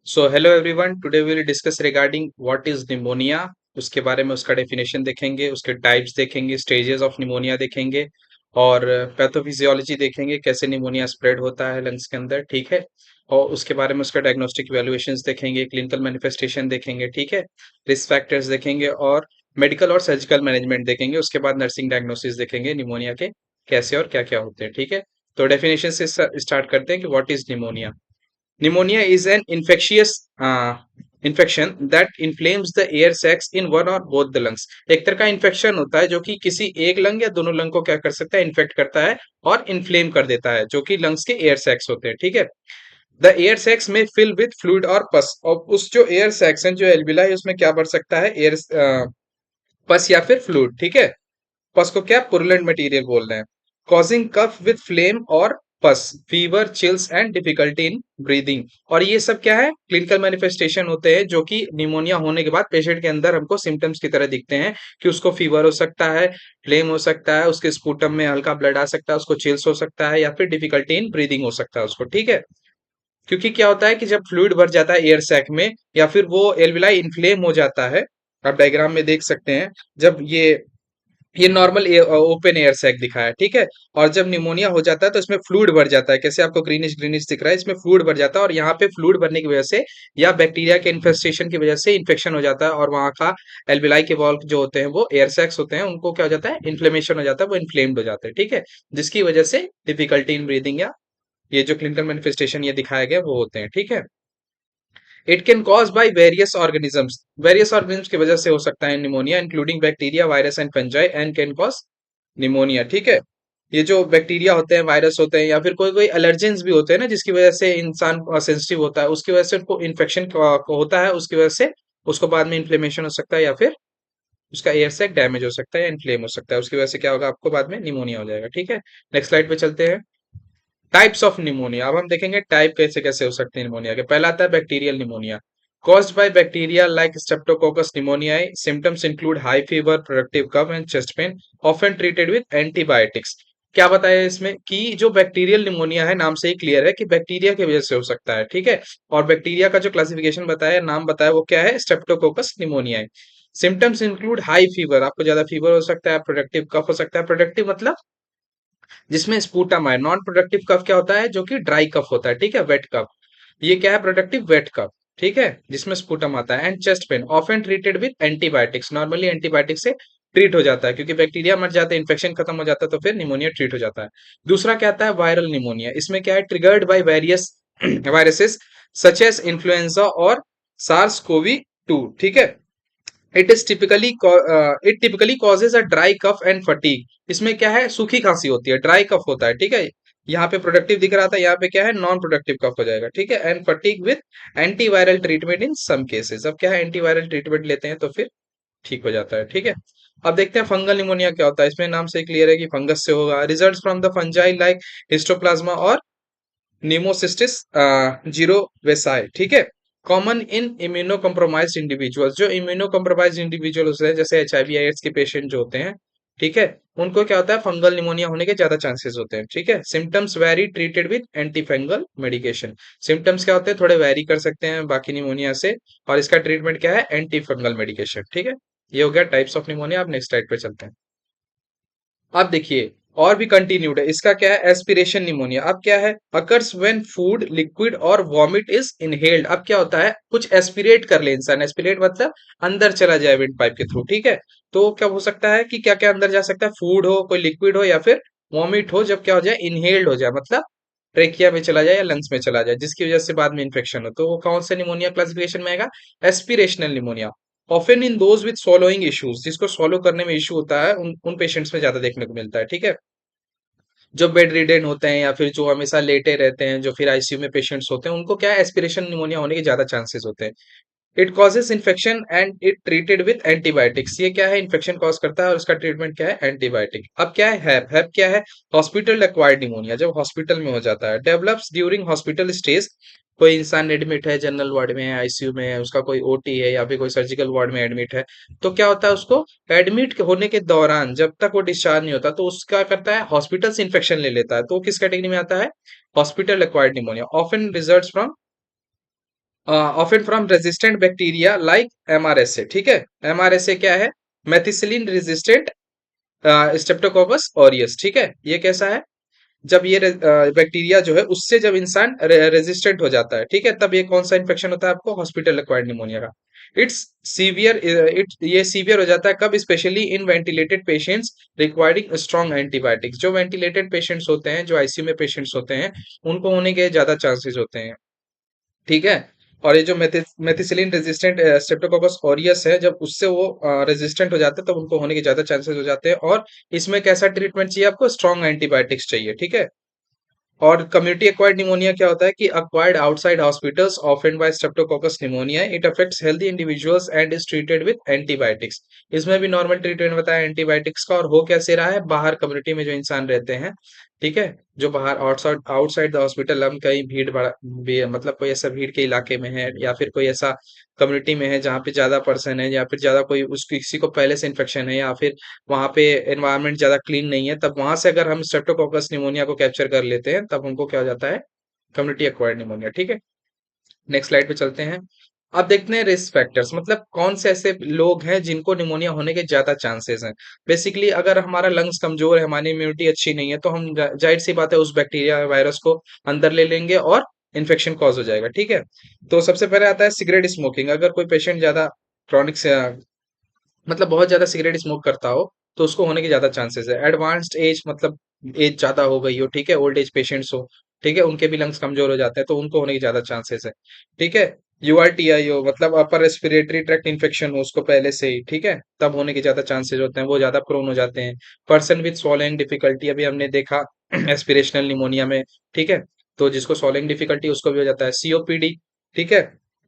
So hello everyone, today we will discuss regarding what is pneumonia. उसके बारे में उसका डेफिनेशन देखेंगे, उसके टाइप्स देखेंगे, स्टेजेस ऑफ निमोनिया देखेंगे और पैथोफिजियोलॉजी देखेंगे, कैसे निमोनिया स्प्रेड होता है लंग्स के अंदर। ठीक है। और उसके बारे में उसका डायग्नोस्टिक इवैल्यूएशंस देखेंगे, क्लिनिकल मैनिफेस्टेशन देखेंगे। ठीक है। रिस्क फैक्टर्स देखेंगे और मेडिकल और सर्जिकल मैनेजमेंट देखेंगे। उसके बाद नर्सिंग डायग्नोसिस देखेंगे निमोनिया के कैसे और क्या क्या होते हैं। ठीक है। तो डेफिनेशन से स्टार्ट करते हैं कि what is pneumonia. Pneumonia is an infectious infection that inflames the air sacs in one or both the lungs। एक तरह का इन्फेक्शन होता है जो कि किसी एक लंग या दोनों लंग को क्या कर सकता है, इन्फेक्ट करता है और इन्फ्लेम कर देता है, जो कि लंग्स के एयर सैक्स होते हैं। ठीक है। द एयर सैक्स में फिल विथ फ्लूइड और पस, और उस जो एयर सैक्स हैं, जो एल्विला है, उसमें क्या भर सकता है, एयर पस या फिर फ्लूइड। ठीक है। पस को क्या पुरलेंट मटेरियल बोल रहे हैं। कॉजिंग कफ विथ फ्लेम और पस, fever, chills and difficulty in breathing. और ये सब क्या है, क्लिनिकल मैनिफेस्टेशन होते हैं जो कि निमोनिया होने के बाद पेशेंट के अंदर हमको सिम्टम्स की तरह दिखते हैं कि उसको फीवर हो सकता है, फ्लेम हो सकता है, उसके स्पूटम में हल्का ब्लड आ सकता है, उसको चिल्स हो सकता है या फिर डिफिकल्टी इन ब्रीदिंग हो सकता है उसको। ठीक है। क्योंकि क्या होता है कि जब फ्लूइड भर जाता है एयर सैक में या फिर वो एल्विलाई इन्फ्लेम हो जाता है, आप डायग्राम में देख सकते हैं। जब ये नॉर्मल ओपन एयर सैक दिखा है। ठीक है। और जब निमोनिया हो जाता है तो इसमें फ्लूइड भर जाता है, कैसे आपको ग्रीनिश ग्रीनिश दिख रहा है, इसमें फ्लूइड भर जाता है और यहाँ पे फ्लूइड भरने की वजह से या बैक्टीरिया के इन्फेस्टेशन की वजह से इन्फेक्शन हो जाता है और वहाँ का एल्विलाई के वॉल जो होते हैं, वो एयर सैक्स होते हैं, उनको क्या हो जाता है, इन्फ्लेमेशन हो जाता है, वो इन्फ्लेम्ड हो जाते हैं। ठीक है। जिसकी वजह से डिफिकल्टी इन ब्रीदिंग या ये जो क्लिनिकल मैनिफेस्टेशन ये दिखाया गया वो होते हैं। ठीक है। It can cause by various organisms की वजह से हो सकता है pneumonia, including bacteria, virus and fungi, and can cause pneumonia. ठीक है। ये जो बैक्टीरिया होते हैं, वायरस होते हैं या फिर कोई कोई एलर्जेंस भी होते हैं ना, जिसकी वजह से इंसान सेंसिटिव होता है, उसकी वजह से उनको इन्फेक्शन होता है, उसकी वजह से उसको बाद में इन्फ्लेमेशन हो सकता है या फिर उसका एयर सैक डैमेज हो सकता है या इन्फ्लेम हो सकता है, उसकी वजह से क्या होगा, आपको बाद में निमोनिया हो जाएगा। ठीक है। नेक्स्ट स्लाइड पे चलते हैं। टाइप्स ऑफ निमोनिया, अब हम देखेंगे टाइप कैसे कैसे हो सकते हैं निमोनिया के। पहला आता है bacterial pneumonia, caused by bacteria like Streptococcus pneumoniae. Symptoms include high fever, productive cough and chest pain, often treated with antibiotics। क्या बताया इसमें कि जो बैक्टीरियल निमोनिया है, नाम से ही क्लियर है कि बैक्टीरिया की वजह से हो सकता है। ठीक है। और बैक्टीरिया का जो क्लासिफिकेशन बताया, नाम बताया, वो क्या है, streptococcus pneumonia. Symptoms include high fever, आपको ज्यादा फीवर हो सकता है, प्रोडक्टिव कफ हो सकता है, प्रोडक्टिव मतलब जिसमें स्पूटम आए। नॉन प्रोडक्टिव कफ क्या होता है, जो कि ड्राई कफ होता है। ठीक है, वेट कफ। ये क्या है, प्रोडक्टिव वेट कफ। ठीक है, जिसमें स्पूटम आता है। And chest pain often treated with antibiotics, normally antibiotic से ट्रीट हो जाता है, क्योंकि बैक्टीरिया मर जाते हैं, इन्फेक्शन खत्म हो जाता है, तो फिर निमोनिया ट्रीट हो जाता है। दूसरा क्या आता है, वायरल निमोनिया। इसमें क्या है, triggered by various viruses such as influenza और सार्स कोवी 2। ठीक है। It typically causes a dry cough and fatigue. इसमें क्या है, सूखी खांसी होती है, ड्राई कफ होता है। ठीक है। यहाँ पे प्रोडक्टिव दिख रहा था, यहाँ पे क्या है, नॉन प्रोडक्टिव कफ हो जाएगा। ठीक है। And fatigue with antiviral treatment in some cases. अब क्या है, एंटीवायरल ट्रीटमेंट लेते हैं तो फिर ठीक हो जाता है। ठीक है। अब देखते हैं फंगल निमोनिया क्या होता है। इसमें नाम से क्लियर है कि फंगस से होगा। Result from the fungi like histoplasma और निमोसिस्टिस जीरो वेसाई। ठीक है। Common in immuno compromise individuals, जो इम्यूनो कम्प्रोमाइज इंडिविजुअल होते हैं, जैसे HIV एड्स के पेशेंट जो होते हैं, ठीक है, उनको क्या होता है, फंगल निमोनिया होने के ज्यादा चांसेस होते हैं। ठीक है। Symptoms very, treated with anti fungal medication. Symptoms क्या होते हैं, थोड़े वेरी कर सकते हैं बाकी निमोनिया से, और इसका ट्रीटमेंट क्या है, एंटी फंगल मेडिकेशन। ठीक है। ये हो गया टाइप्स ऑफ निमोनिया। अब नेक्स्ट टाइप पे चलते हैं। अब देखिए, और भी कंटिन्यूड है। इसका क्या है, एस्पिरेशन निमोनिया। अब क्या है, अकर्स व्हेन फूड, लिक्विड और वॉमिट इज इनहेल्ड। अब क्या होता है, कुछ एस्पिरेट कर ले इंसान, एस्पिरेट मतलब अंदर चला जाए विंड पाइप के थ्रू। ठीक है। तो क्या हो सकता है कि क्या क्या अंदर जा सकता है, फूड हो, कोई लिक्विड हो या फिर वॉमिट हो, जब क्या हो जाए, इनहेल्ड हो जाए, मतलब ट्रेकिया में चला जाए या लंग्स में चला जाए, जिसकी वजह से बाद में इन्फेक्शन हो, तो वो कौन से निमोनिया क्लासिफिकेशन में आएगा, aspirational pneumonia. Often in those with swallowing issues, जिसको सॉलो करने में इशू होता है, उन पेशेंट्स में ज्यादा देखने को मिलता है। ठीक है। जो बेड रिडेन होते हैं या फिर जो हमेशा लेटे रहते हैं, जो फिर ICU में पेशेंट्स होते हैं, उनको क्या है, एस्पिरेशन निमोनिया होने के ज्यादा चांसेस होते हैं। It causes infection and it treated with antibiotics. ये क्या है, इन्फेक्शन कॉज करता है और उसका ट्रीटमेंट क्या है, एंटीबायोटिक। अब क्या है, हैप क्या है, हॉस्पिटल एक्वायर्ड निमोनिया, जब हॉस्पिटल में हो जाता है। डेवलप्स ड्यूरिंग हॉस्पिटल स्टेज, कोई इंसान एडमिट है, जनरल वार्ड में है, ICU में है, उसका कोई OT है या फिर कोई सर्जिकल वार्ड में एडमिट है, तो क्या होता है, उसको एडमिट होने के दौरान जब तक वो डिस्चार्ज नहीं होता, तो उसका करता है, हॉस्पिटल से इन्फेक्शन ले लेता है, तो वो किस कैटेगरी में आता है, hospital acquired pneumonia. Often results from often from resistant bacteria like MRSA, ठीक है। एमआरएसए क्या है? मेथिसिलिन रेजिस्टेंट स्ट्रेप्टोकोकस ऑरियस, ठीक है। ये कैसा है? जब ये बैक्टीरिया जो है उससे जब इंसान रेजिस्टेंट हो जाता है, ठीक है, तब ये कौन सा इन्फेक्शन होता है आपको? हॉस्पिटल एक्वायर्ड निमोनिया का। इट्स सीवियर, इट ये सीवियर हो जाता है कब? Specially in ventilated patients requiring strong antibiotics. जो वेंटिलेटेड पेशेंट्स होते हैं, जो आईसीयू में पेशेंट्स होते हैं, उनको होने के ज्यादा चांसेस होते हैं, ठीक है। और ये जो मेथिसिलिन रेजिस्टेंट स्ट्रेप्टोकोकस ऑरियस है, जब उससे वो रेजिस्टेंट हो जाते हैं तब उनको होने के ज्यादा चांसेस हो जाते हैं। और इसमें कैसा ट्रीटमेंट चाहिए आपको? स्ट्रॉन्ग एंटीबायोटिक्स चाहिए, ठीक है। और कम्युनिटी एक्वायर्ड निमोनिया क्या होता है कि acquired outside hospitals often by streptococcus pneumonia, it affects healthy individuals and is treated with antibiotics. इसमें भी नॉर्मल ट्रीटमेंट बताया एंटीबायोटिक्स का। और हो कैसे रहा है? बाहर कम्युनिटी में जो इंसान रहते हैं, ठीक है, जो बाहर आउटसाइड आउटसाइड द हॉस्पिटल, हम कहीं भीड़ भाड़ मतलब कोई ऐसा भीड़ के इलाके में है, या फिर कोई ऐसा कम्युनिटी में है जहाँ पे ज्यादा पर्सन है, या फिर ज्यादा कोई उस किसी को पहले से इन्फेक्शन है, या फिर वहाँ पे एनवायरनमेंट ज़्यादा क्लीन नहीं है, तब वहाँ से अगर हम स्ट्रेप्टोकोकस निमोनिया को कैप्चर कर लेते हैं, तब हमको क्या हो जाता है? कम्युनिटी एक्वायर्ड निमोनिया, ठीक है। नेक्स्ट स्लाइड पे चलते हैं। अब देखते हैं रिस्क फैक्टर्स, मतलब कौन से ऐसे लोग हैं जिनको निमोनिया होने के ज्यादा चांसेस हैं। बेसिकली अगर हमारा लंग्स कमजोर है, हमारी इम्यूनिटी अच्छी नहीं है, तो हम जाहिर सी बात है उस बैक्टीरिया वायरस को अंदर ले लेंगे और इन्फेक्शन कॉज हो जाएगा, ठीक है। तो सबसे पहले आता है सिगरेट स्मोकिंग। अगर कोई पेशेंट ज्यादा क्रॉनिक से मतलब बहुत ज्यादा सिगरेट स्मोक करता हो, तो उसको होने के ज्यादा चांसेस है। एडवांस्ड एज, मतलब एज ज्यादा हो गई हो, ठीक है, ओल्ड एज पेशेंट्स हो, ठीक है, उनके भी लंग्स कमजोर हो जाते हैं, तो उनको होने के ज्यादा चांसेस है, ठीक है। यूआरटीआई हो, मतलब अपर रेस्पिरेटरी ट्रैक्ट इन्फेक्शन हो उसको पहले से ही, ठीक है, तब होने के ज्यादा चांसेस होते हैं, वो ज्यादा प्रोन हो जाते हैं। पर्सन विद swallowing डिफिकल्टी, अभी हमने देखा एस्पिरेशनल निमोनिया में, ठीक है, तो जिसको swallowing डिफिकल्टी उसको भी हो जाता है। सीओपीडी, ठीक है,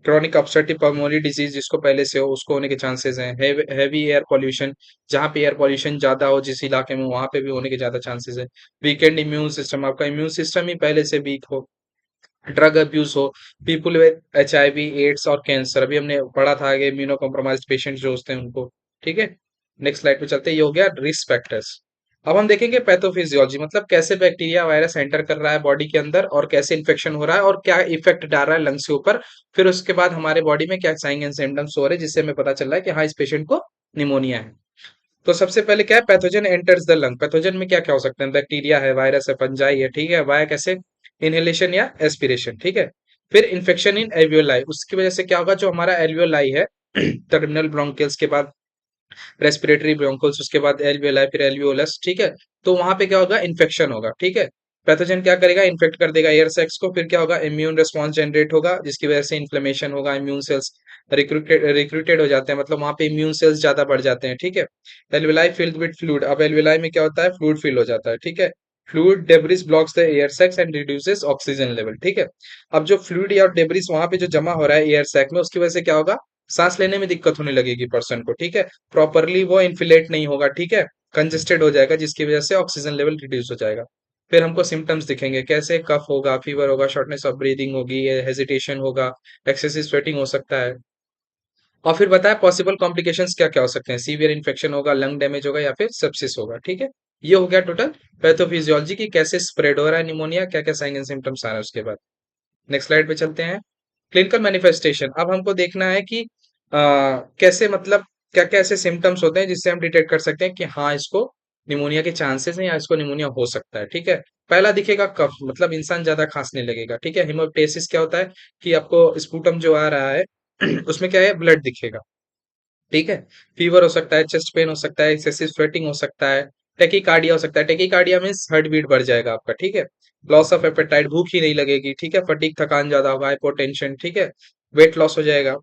क्रॉनिक ऑब्स्ट्रक्टिव पल्मोनरी डिजीज जिसको पहले से हो उसको होने के चांसेस हैं। हैवी एयर पॉल्यूशन, जहाँ पे एयर पॉल्यूशन ज्यादा हो जिस इलाके में, वहां पे भी होने के ज्यादा चांसेस है। वीकेंड इम्यून सिस्टम, आपका इम्यून सिस्टम ही पहले से वीक हो। ड्रग अब्यूज हो, पीपुल विद एचआईवी एड्स और कैंसर, अभी हमने पढ़ा था आगे इम्यूनो कॉम्प्रोमाइज्ड पेशेंट्स जो होते हैं उनको, ठीक है। नेक्स्ट स्लाइड पे चलते हैं। ये हो गया रिस्क फैक्टर्स। अब हम देखेंगे पैथोफिजियोलॉजी, मतलब कैसे बैक्टीरिया वायरस एंटर कर रहा है बॉडी के अंदर, और कैसे इन्फेक्शन हो रहा है, और क्या इफेक्ट डाल रहा है लंग्स के ऊपर। फिर उसके बाद हमारे बॉडी में क्या साइन एंड सिम्टम्स हो रहे हैं, जिससे हमें पता चल रहा है कि हाँ, इस पेशेंट को निमोनिया है। तो सबसे पहले क्या है? Pathogen enters the lung. Pathogen में क्या क्या हो सकते हैं? बैक्टीरिया है, वायरस है, फंजाई है, ठीक है। वाया कैसे? इनहेलेशन या एस्पिरेशन, ठीक है। फिर इन्फेक्शन इन एल्वियोलाई, उसकी वजह से क्या होगा? जो हमारा एल्वियोलाई है टर्मिनल ब्रोंकियल्स के बाद रेस्पिरेटरी ब्रोंकोल्स, उसके बाद एल्वियोलाई, फिर एल्वियोलस, ठीक है। तो वहां पे क्या होगा? इन्फेक्शन होगा, ठीक है। पैथोजन क्या करेगा? इन्फेक्ट कर देगा एयर सेक्स को, फिर क्या होगा? इम्यून रिस्पॉन्स जनरेट होगा, जिसकी वजह से इन्फ्लेमेशन होगा, इम्यून सेल्स रिक्रूटेड हो जाते हैं, मतलब वहां पे इम्यून सेल्स ज्यादा बढ़ जाते हैं, ठीक है। एल्वियोलाई फिल्ड विद फ्लूइड, अब एल्वियोलाई में क्या होता है? फ्लूइड फिल हो जाता है, ठीक है। Fluid debris blocks the air sacs and reduces oxygen level, ठीक है। अब जो फ्लूइड या डेब्रिस वहां पे जो जमा हो रहा है एयर सैक में, उसकी वजह से क्या होगा? सांस लेने में दिक्कत होने लगेगी पर्सन को, ठीक है। प्रॉपरली वो इन्फ्लेट नहीं होगा, ठीक है, कंजेस्टेड हो जाएगा, जिसकी वजह से ऑक्सीजन लेवल रिड्यूस हो जाएगा। फिर हमको सिम्टम्स दिखेंगे कैसे? कफ होगा, फीवर होगा, शॉर्टनेस ऑफ ब्रीदिंग होगी, हेजिटेशन होगा, एक्सेसिव स्वेटिंग हो सकता है। और फिर बताया पॉसिबल कॉम्प्लिकेशंस क्या क्या हो सकते हैं? सीवियर इन्फेक्शन होगा, लंग डैमेज होगा, या फिर सेप्सिस होगा, ठीक है। ये हो गया टोटल पैथोफिजियोलॉजी की, कैसे स्प्रेड हो रहा है निमोनिया, क्या क्या साइन एंड सिम्टम्स आ रहे हैं उसके बाद। नेक्स्ट स्लाइड पे चलते हैं। क्लिनिकल मैनिफेस्टेशन, अब हमको देखना है कि कैसे, मतलब क्या क्या ऐसे सिम्टम्स होते हैं जिससे हम डिटेक्ट कर सकते हैं कि हाँ, इसको निमोनिया के चांसेस हैं या इसको निमोनिया हो सकता है, ठीक है। पहला दिखेगा कफ, मतलब इंसान ज्यादा खांसने लगेगा, ठीक है। हेमोप्टेसिस क्या होता है कि आपको स्पूटम जो आ रहा है उसमें क्या है? ब्लड दिखेगा, ठीक है। फीवर हो सकता है, चेस्ट पेन हो सकता है, एक्सेसिव स्वेटिंग हो सकता है, टेकीकार्डिया हो सकता है। टेकीकार्डिया मीन्स हार्ट बीट बढ़ जाएगा आपका, ठीक है। लॉस ऑफ एपेटाइट, भूख ही नहीं लगेगी, ठीक है। फटीग, थकान ज्यादा होगा, हाइपोटेंशन, ठीक है। वेट लॉस हो जाएगा।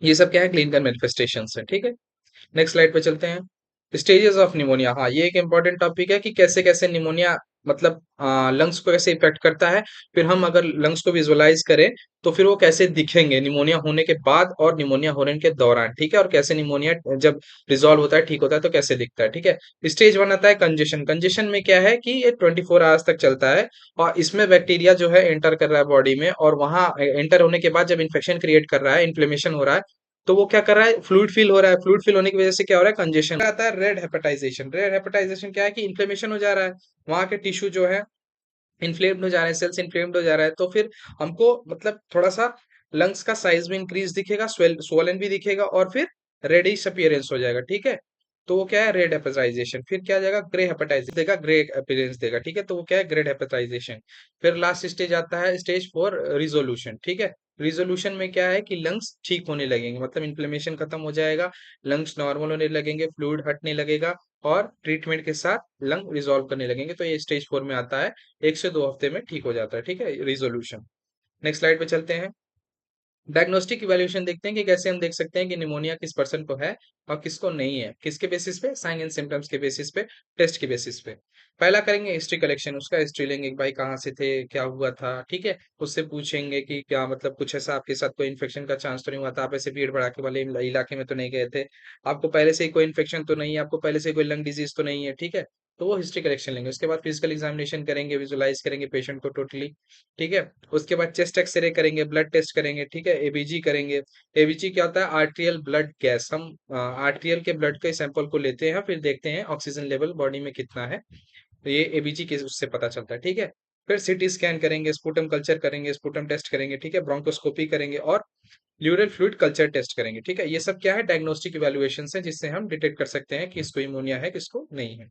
ये सब क्या है? क्लिनिकल मैनिफेस्टेशन है, ठीक है। नेक्स्ट स्लाइड पे चलते हैं। स्टेजेस ऑफ निमोनिया, हाँ, ये एक इंपॉर्टेंट टॉपिक है कि कैसे कैसे निमोनिया, मतलब लंग्स को कैसे इफेक्ट करता है। फिर हम अगर लंग्स को विजुअलाइज करें, तो फिर वो कैसे दिखेंगे निमोनिया होने के बाद और निमोनिया होने के दौरान, ठीक है। और कैसे निमोनिया जब रिजॉल्व होता है, ठीक होता है, तो कैसे दिखता है, ठीक है। स्टेज वन आता है कंजेशन। कंजेशन में क्या है कि ये 24 आवर्स तक चलता है, और इसमें बैक्टीरिया जो है एंटर कर रहा है बॉडी में, और वहां एंटर होने के बाद जब इन्फेक्शन क्रिएट कर रहा है, इन्फ्लेमेशन हो रहा है, तो वो क्या कर रहा है? फ्लूइड फिल हो रहा है। फ्लूइड फिल होने की वजह से क्या हो रहा है? कंजेशन आता है। रेड हेपेटाइजेशन, रेड हेपेटाइजेशन क्या है कि इन्फ्लेमेशन हो जा रहा है, वहां के टिश्यू जो है इन्फ्लेम्ड हो जा रहे हैं, सेल्स इन्फ्लेम्ड हो जा रहा है, तो फिर हमको मतलब थोड़ा सा लंग्स का साइज भी इंक्रीज दिखेगा, स्वोलन भी दिखेगा, और फिर रेडिश अपीयरेंस हो जाएगा, ठीक है। तो वो क्या है, रेड हेपेटाइजेशन। फिर क्या आ जाएगा, ग्रे हेपेटाइजेशन देगा, ग्रे अपीयरेंस देगा, ठीक है। तो वो क्या है, ग्रेड हेपेटाइजेशन। फिर लास्ट स्टेज आता है स्टेज 4, रिजोल्यूशन, ठीक है। रिजोल्यूशन में क्या है कि लंग्स ठीक होने लगेंगे, मतलब इन्फ्लेमेशन खत्म हो जाएगा, लंग्स नॉर्मल होने लगेंगे, फ्लूइड हटने लगेगा, और ट्रीटमेंट के साथ लंग रिजॉल्व करने लगेंगे। तो ये स्टेज 4 में आता है, 1 से 2 हफ्ते में ठीक हो जाता है, ठीक है, रिजोल्यूशन। नेक्स्ट स्लाइड पे चलते हैं। डायग्नोस्टिक इवैल्यूएशन देखते हैं कि कैसे हम देख सकते हैं कि निमोनिया किस पर्सन को है और किसको नहीं है। किसके बेसिस पे, साइन एंड सिम्टम्स के बेसिस पे, टेस्ट के बेसिस पे। पहला करेंगे हिस्ट्री कलेक्शन, उसका हिस्ट्री लेंगे कि भाई कहाँ से थे, क्या हुआ था, ठीक है। उससे पूछेंगे कि क्या मतलब कुछ ऐसा आपके साथ कोई इन्फेक्शन का चांस तो नहीं हुआ था, आप ऐसे भीड़ भड़ाके वाले इलाके में तो नहीं गए थे, आपको पहले से ही कोई इन्फेक्शन तो नहीं है, आपको पहले से कोई लंग डिजीज तो नहीं है, ठीक है। तो वो हिस्ट्री कलेक्शन लेंगे। उसके बाद फिजिकल एग्जामिनेशन करेंगे, विजुलाइज करेंगे पेशेंट को टोटली, ठीक है। उसके बाद चेस्ट एक्सरे करेंगे, ब्लड टेस्ट करेंगे, ठीक है, एबीजी करेंगे। एबीजी क्या होता है, आर्टेरियल ब्लड गैस। हम आर्टेरियल के ब्लड के सैंपल को लेते हैं, फिर देखते हैं ऑक्सीजन लेवल बॉडी में कितना है, तो ये एबीजी के उससे पता चलता है, ठीक है। फिर सिटी स्कैन करेंगे, स्पुटम कल्चर करेंगे, स्पुटम टेस्ट करेंगे, ठीक है, ब्रोंकोस्कोपी करेंगे, और ल्यूरल फ्लूइड कल्चर टेस्ट करेंगे, ठीक है। ये सब क्या है, डायग्नोस्टिक इवैल्यूएशन है, जिससे हम डिटेक्ट कर सकते हैं कि इसको इमोनिया है, किसको नहीं है।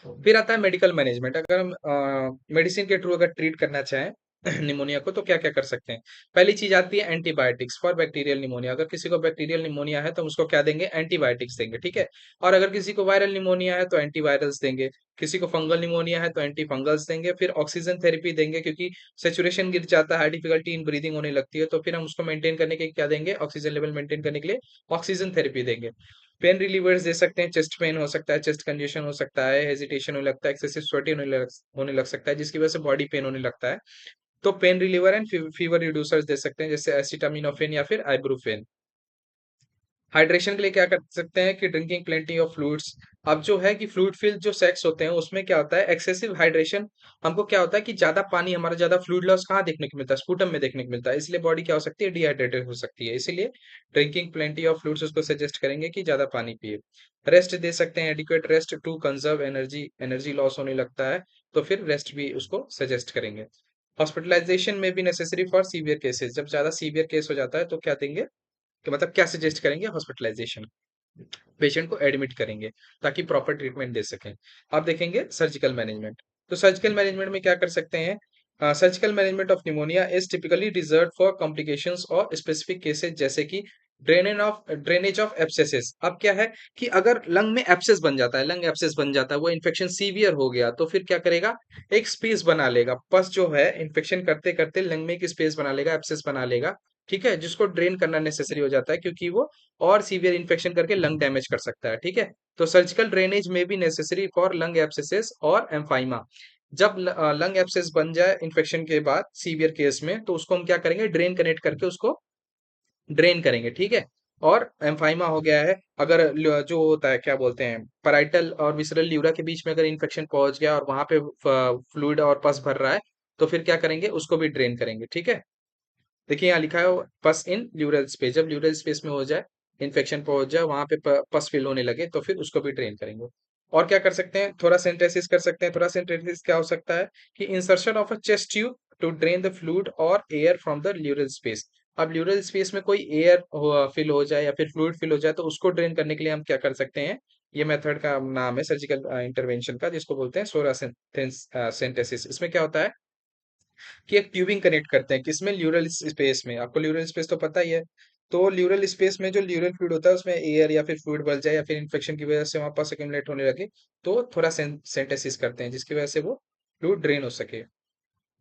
फिर आता है मेडिकल मैनेजमेंट। अगर हम मेडिसिन के थ्रू अगर ट्रीट करना चाहें निमोनिया को, तो क्या क्या कर सकते हैं। पहली चीज आती है एंटीबायोटिक्स फॉर बैक्टीरियल निमोनिया। अगर किसी को बैक्टीरियल निमोनिया है तो हम उसको क्या देंगे, एंटीबायोटिक्स देंगे, ठीक है। और अगर किसी को वायरल निमोनिया है तो एंटीवायरल्स देंगे, किसी को फंगल निमोनिया है तो एंटी फंगल्स देंगे। फिर ऑक्सीजन थेरेपी देंगे, क्योंकि सेचुरेशन गिर जाता है, डिफिकल्टी इन ब्रीदिंग होने लगती है, तो फिर हम उसको मेंटेन करने के लिए क्या देंगे, ऑक्सीजन लेवल मेंटेन करने के लिए ऑक्सीजन थेरेपी देंगे। पेन रिलीवर्स दे सकते हैं, चेस्ट पेन हो सकता है, चेस्ट कंजेशन हो सकता है, हेजिटेशन होने लगता है, एक्सेसिव स्वेटिंग होने लग सकता है, जिसकी वजह से बॉडी पेन होने लगता है। तो pain reliever and fever reducers दे सकते हैं, जैसे एसिटामिनोफेन या फिर आइब्रूफेन। हाइड्रेशन के लिए क्या कर सकते हैं कि ड्रिंकिंग प्लेंटी ऑफ फ्लूइड्स। अब जो है कि फ्लूइड फिल्ड जो सेक्स होते हैं उसमें क्या होता है, एक्सेसिव हाइड्रेशन। हमको क्या होता है कि ज्यादा पानी, हमारा ज्यादा फ्लूइड लॉस कहाँ देखने को मिलता है, स्पूटम में देखने को मिलता है, इसलिए बॉडी क्या हो सकती है, डिहाइड्रेटेड हो सकती है। इसीलिए ड्रिंकिंग प्लेंटी ऑफ फ्लूइड्स उसको सजेस्ट करेंगे कि ज्यादा पानी पिए। रेस्ट दे सकते हैं, adequate rest to conserve energy, energy loss होने लगता है तो फिर रेस्ट भी उसको सजेस्ट करेंगे। हॉस्पिटलाइजेशन में भी नेसेसरी फॉर सीवियर केसेस। जब ज्यादा सीवियर केस हो जाता है तो क्या देंगे, कि मतलब क्या सजेस्ट करेंगे, हॉस्पिटलाइजेशन, पेशेंट को एडमिट करेंगे ताकि प्रॉपर ट्रीटमेंट दे सकें। आप देखेंगे सर्जिकल मैनेजमेंट। तो सर्जिकल मैनेजमेंट में क्या कर सकते हैं, surgical management of pneumonia is typically reserve for complications और स्पेसिफिक केसेस, जैसे कि ड्रेनेज ऑफ एब्सेसेस। अब क्या है कि अगर लंग में एब्सेस बन जाता है, लंग एब्सेस बन जाता है, वो इन्फेक्शन सीवियर हो गया, तो फिर क्या करेगा, एक स्पेस बना लेगा। पस जो है इन्फेक्शन करते करते लंग में एक स्पेस बना लेगा, एब्सेस बना लेगा, ठीक है, जिसको ड्रेन करना नेसेसरी हो जाता है, क्योंकि वो और सीवियर इन्फेक्शन करके लंग डैमेज कर सकता है, ठीक है। तो सर्जिकल ड्रेनेज में भी नेसेसरी फॉर लंग एब्सेसेस और एम्फाइमा। जब लंग एब्सेस बन जाए इन्फेक्शन के बाद सीवियर केस में, तो उसको हम क्या करेंगे, ड्रेन कनेक्ट करके उसको ड्रेन करेंगे, ठीक है। और एम्फाइमा हो गया है, अगर जो होता है क्या बोलते हैं, पैराइटल और विसरल ल्यूरा के बीच में अगर इन्फेक्शन पहुंच गया और वहां पे फ्लूइड और पस भर रहा है, तो फिर क्या करेंगे, उसको भी ड्रेन करेंगे, ठीक है। देखिए यहाँ लिखा है पस इन ल्यूरल स्पेस। जब ल्यूरल स्पेस में हो जाए, इन्फेक्शन पहुंच जाए, वहां पे पस फिल होने लगे, तो फिर उसको भी ड्रेन करेंगे। और क्या कर सकते हैं, थोड़ा सेंटेसिस कर सकते हैं। थोड़ा सेंटेसिस क्या हो सकता है कि insertion of a chest tube to drain the fluid और air from the pleural space. अब ल्यूरल स्पेस में कोई एयर फिल हो जाए या फिर फ्लूइड फिल हो जाए, तो उसको ड्रेन करने के लिए हम क्या कर सकते हैं, ये मेथड का नाम है सर्जिकल इंटरवेंशन का, जिसको बोलते हैं सोरा सेंटेसिस। इसमें क्या होता है कि एक ट्यूबिंग कनेक्ट करते हैं, किसमें, ल्यूरल स्पेस में। आपको ल्यूरल स्पेस तो पता ही है। तो ल्यूरल स्पेस में जो ल्यूरल फ्लूइड होता है उसमें एयर या फिर फ्लूइड बढ़ जाए या फिर इन्फेक्शन की वजह से वहां पास एक्यूमुलेट होने लगे, तो थोड़ा सेंटेसिस करते हैं, जिसकी वजह से वो फ्लूइड ड्रेन हो सके।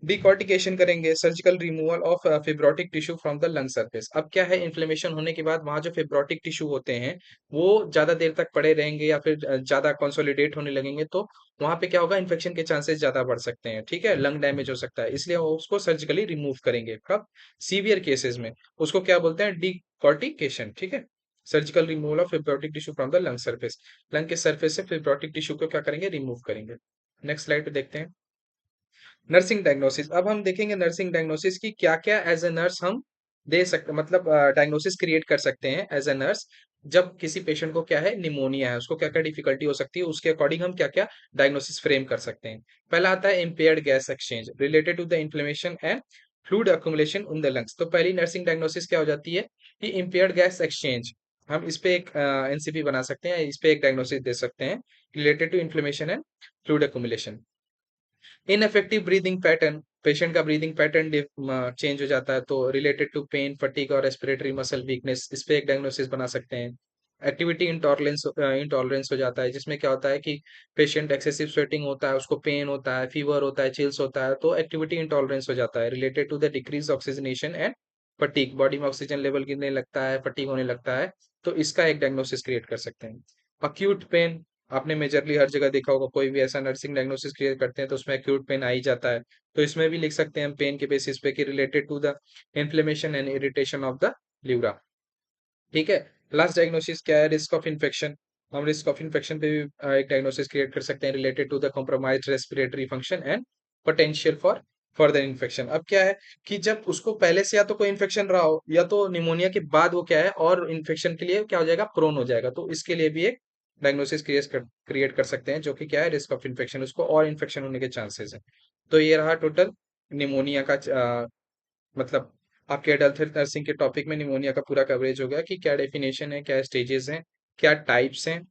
डिकॉर्टिकेशन करेंगे, surgical removal of fibrotic tissue from the lung surface. अब क्या है, इन्फ्लेमेशन होने के बाद वहां जो फिब्रोटिक टिश्यू होते हैं वो ज्यादा देर तक पड़े रहेंगे या फिर ज्यादा कंसोलिडेट होने लगेंगे, तो वहां पे क्या होगा, इन्फेक्शन के चांसेस ज्यादा बढ़ सकते हैं, ठीक है, लंग डैमेज हो सकता है। इसलिए वो उसको सर्जिकली रिमूव करेंगे। कब, सीवियर केसेस में। उसको क्या बोलते हैं, डिकॉर्टिकेशन, ठीक है। Surgical removal of fibrotic tissue from the lung surface. Lung के सरफेस से फिब्रोटिक टिश्यू को क्या करेंगे, रिमूव करेंगे। नेक्स्ट स्लाइड पे देखते हैं नर्सिंग डायग्नोसिस। अब हम देखेंगे नर्सिंग डायग्नोसिस की क्या क्या एज ए नर्स हम दे सकते, मतलब डायग्नोसिस क्रिएट कर सकते हैं एज ए नर्स। जब किसी पेशेंट को क्या है, निमोनिया है, उसको क्या क्या डिफिकल्टी हो सकती है, उसके अकॉर्डिंग हम क्या क्या डायग्नोसिस फ्रेम कर सकते हैं। पहला आता है impaired gas exchange related to the inflammation and fluid accumulation in the lungs. तो पहली नर्सिंग डायग्नोसिस क्या हो जाती है कि इम्पेयर्ड गैस एक्सचेंज। हम इस पे एक एनसीपी बना सकते हैं, इस पे एक डायग्नोसिस दे सकते हैं related to inflammation and fluid accumulation. Ineffective breathing pattern, patient का ब्रीदिंग पैटर्न चेंज हो जाता है, तो रिलेटेड टू पेन, फटीग और रेस्पिरेटरी मसल वीकनेस, इस पे एक डायग्नोसिस बना सकते हैं। एक्टिविटी इंटॉलरेंस इंटॉलरेंस हो जाता है, जिसमें क्या होता है कि पेशेंट एक्सेसिव स्वेटिंग होता है, उसको पेन होता है, फीवर होता है, चिल्स होता है, तो एक्टिविटी इंटॉलरेंस हो जाता है related to the decrease oxygenation and fatigue. Body में ऑक्सीजन लेवल गिरने लगता है, फटीग होने लगता है, तो इसका एक डायग्नोसिस क्रिएट कर सकते हैं। अक्यूट पेन, आपने मेजरली हर जगह देखा होगा, कोई भी ऐसा नर्सिंग डायग्नोसिस क्लियर करते हैं तो उसमें एक्यूट पेन आ ही जाता है। तो इसमें भी लिख सकते हैं हम पेन के बेसिस पे कि related to the inflammation and irritation of the pleura. ठीक है। लास्ट डायग्नोसिस क्या है, रिस्क ऑफ इन्फेक्शन। हम रिस्क ऑफ इन्फेक्शन पे भी एक डायग्नोसिस क्रिएट कर सकते हैं related to the compromised respiratory function and potential for further infection. अब क्या है कि जब उसको पहले से या तो कोई इन्फेक्शन रहा हो या तो निमोनिया के बाद वो क्या है और इन्फेक्शन के लिए क्या हो जाएगा, प्रोन हो जाएगा, तो इसके लिए भी एक डायग्नोसिस क्रिएट कर सकते हैं, जो कि क्या है, रिस्क ऑफ इन्फेक्शन, उसको और इन्फेक्शन होने के चांसेस है। तो ये रहा टोटल निमोनिया का मतलब आपके एडल्ट हेल्थ नर्सिंग के टॉपिक में निमोनिया का पूरा कवरेज हो गया कि क्या डेफिनेशन है, क्या स्टेजेस हैं, क्या टाइप्स हैं,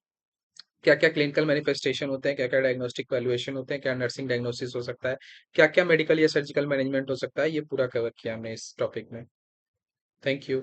क्या क्या क्लिनिकल मैनिफेस्टेशन होते हैं, क्या क्या डायग्नोस्टिक वैल्यूएशन होते हैं, क्या नर्सिंग डायग्नोसिस हो सकता है, क्या क्या मेडिकल या सर्जिकल मैनेजमेंट हो सकता है, ये पूरा कवर किया हमने इस टॉपिक में। Thank you.